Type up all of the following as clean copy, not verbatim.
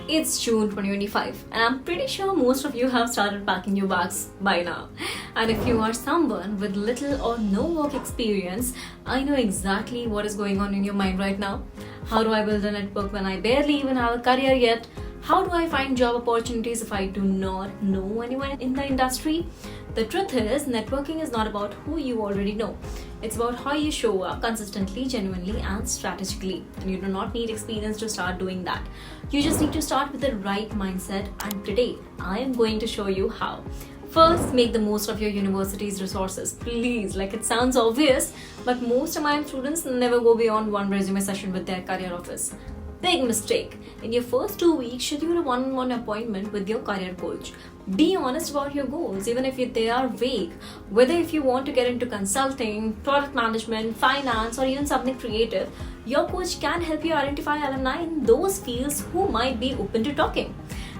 It's June 2025 and I'm pretty sure most of you have started packing your bags by now. And if you are someone with little or no work experience, I know exactly what is going on in your mind right now. How do I build a network when I barely even have a career yet? How do I find job opportunities if I do not know anyone in the industry? The truth is, networking is not about who you already know. It's about how you show up consistently, genuinely, and strategically. And you do not need experience to start doing that. You just need to start with the right mindset. And today, I am going to show you how. First, make the most of your university's resources. Please, like it sounds obvious, but most of my students never go beyond one resume session with their career office. Big mistake. In your first 2 weeks, schedule a one-on-one appointment with your career coach. Be honest about your goals, even if they are vague. Whether if you want to get into consulting, product management, finance, or even something creative, your coach can help you identify alumni in those fields who might be open to talking.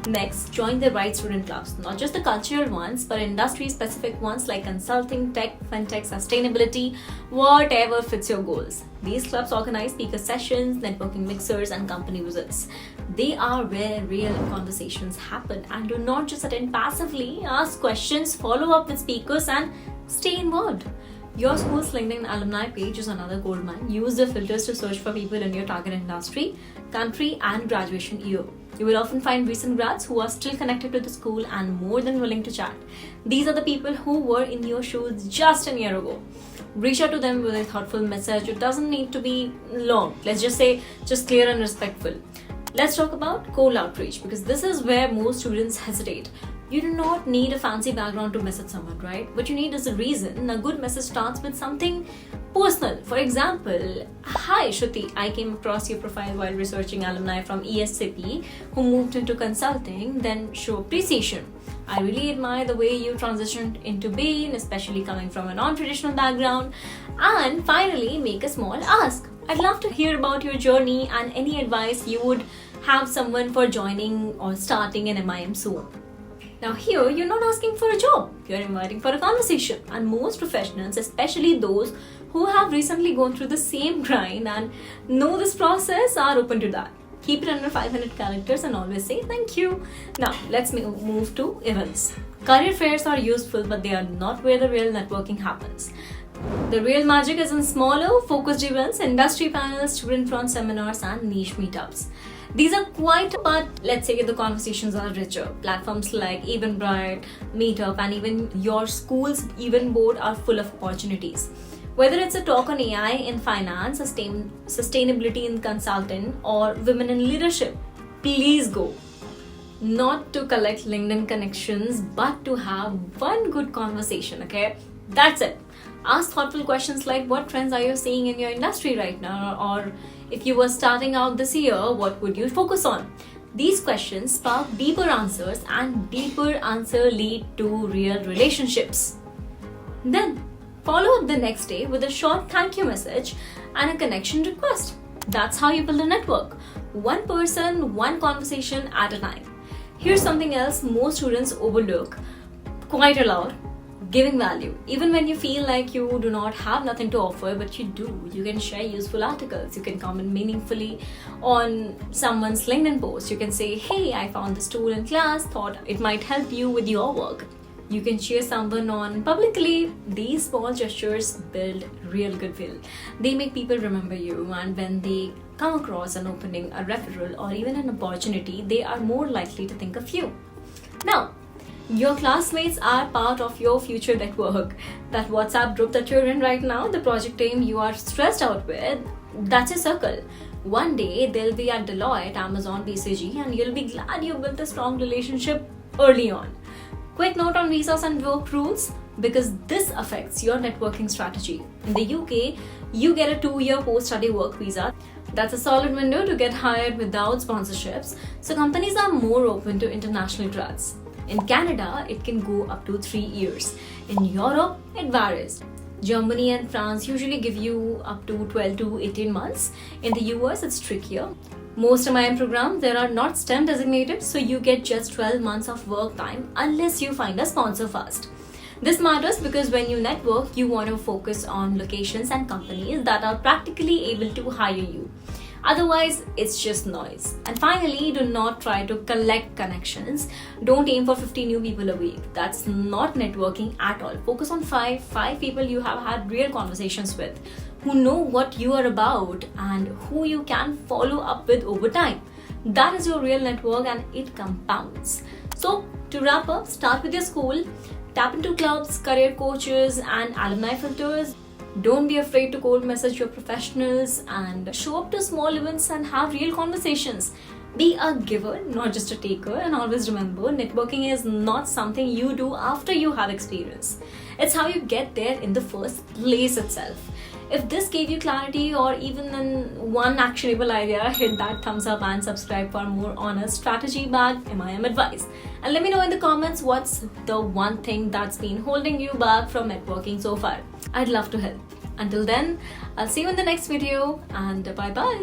Next, join the right student clubs, not just the cultural ones, but industry-specific ones like consulting, tech, fintech, sustainability, whatever fits your goals. These clubs organize speaker sessions, networking mixers, and company visits. They are where real conversations happen, and do not just attend passively, ask questions, follow up with speakers, and stay involved. Your school's LinkedIn alumni page is another gold mine. Use the filters to search for people in your target industry, country, and graduation year. You will often find recent grads who are still connected to the school and more than willing to chat. These are the people who were in your shoes just a year ago. Reach out to them with a thoughtful message. It doesn't need to be long. Let's just say just clear and respectful. Let's talk about cold outreach, because this is where most students hesitate. You do not need a fancy background to message someone, right? What you need is a reason. A good message starts with something personal. For example, hi Shruti, I came across your profile while researching alumni from ESCP who moved into consulting, then show appreciation. I really admire the way you transitioned into Bain, especially coming from a non-traditional background. And finally, make a small ask. I'd love to hear about your journey and any advice you would have someone for joining or starting an MIM soon. Now here, you're not asking for a job, you're inviting for a conversation. And most professionals, especially those who have recently gone through the same grind and know this process, are open to that. Keep it under 500 characters and always say thank you. Now, let's move to events. Career fairs are useful, but they are not where the real networking happens. The real magic is in smaller, focused events, industry panels, student-run seminars, and niche meetups. These are quite, but let's say the conversations are richer. Platforms like Eventbrite, Meetup, and even your school's event board are full of opportunities. Whether it's a talk on AI in finance, sustainability in consulting, or women in leadership, please go. Not to collect LinkedIn connections, but to have one good conversation, okay? That's it. Ask thoughtful questions like, what trends are you seeing in your industry right now? Or if you were starting out this year, what would you focus on? These questions spark deeper answers, and deeper answers lead to real relationships. Then, follow up the next day with a short thank you message and a connection request. That's how you build a network. One person, one conversation at a time. Here's something else most students overlook quite a lot. Giving value. Even when you feel like you do not have nothing to offer, but you do, you can share useful articles. You can comment meaningfully on someone's LinkedIn post. You can say, hey, I found this tool in class, thought it might help you with your work. You can cheer someone on publicly. These small gestures build real goodwill. They make people remember you, and when they come across an opening, a referral, or even an opportunity, they are more likely to think of you. Now, your classmates are part of your future network. That WhatsApp group that you're in right now, the project team you are stressed out with, that's a circle. One day they'll be at Deloitte, Amazon, BCG, and you'll be glad you built a strong relationship early on. Quick note on visas and work rules, because this affects your networking strategy. In the UK, you get a 2-year post-study work visa. That's a solid window to get hired without sponsorships, so companies are more open to international grads. In Canada, it can go up to 3 years. In Europe, it varies. Germany and France usually give you up to 12 to 18 months. In the US, it's trickier. Most MIM programs, they are not STEM designated, so you get just 12 months of work time unless you find a sponsor fast. This matters because when you network, you want to focus on locations and companies that are practically able to hire you. Otherwise, it's just noise. And finally, do not try to collect connections. Don't aim for 50 new people a week. That's not networking at all. Focus on five people you have had real conversations with, who know what you are about and who you can follow up with over time. That is your real network and it compounds. So, to wrap up, start with your school, tap into clubs, career coaches, and alumni filters. Don't be afraid to cold message your professionals and show up to small events and have real conversations. Be a giver, not just a taker, and always remember, networking is not something you do after you have experience. It's how you get there in the first place itself. If this gave you clarity or even one actionable idea, hit that thumbs up and subscribe for more honest strategy-backed MIM advice. And let me know in the comments what's the one thing that's been holding you back from networking so far. I'd love to help. Until then, I'll see you in the next video and bye-bye.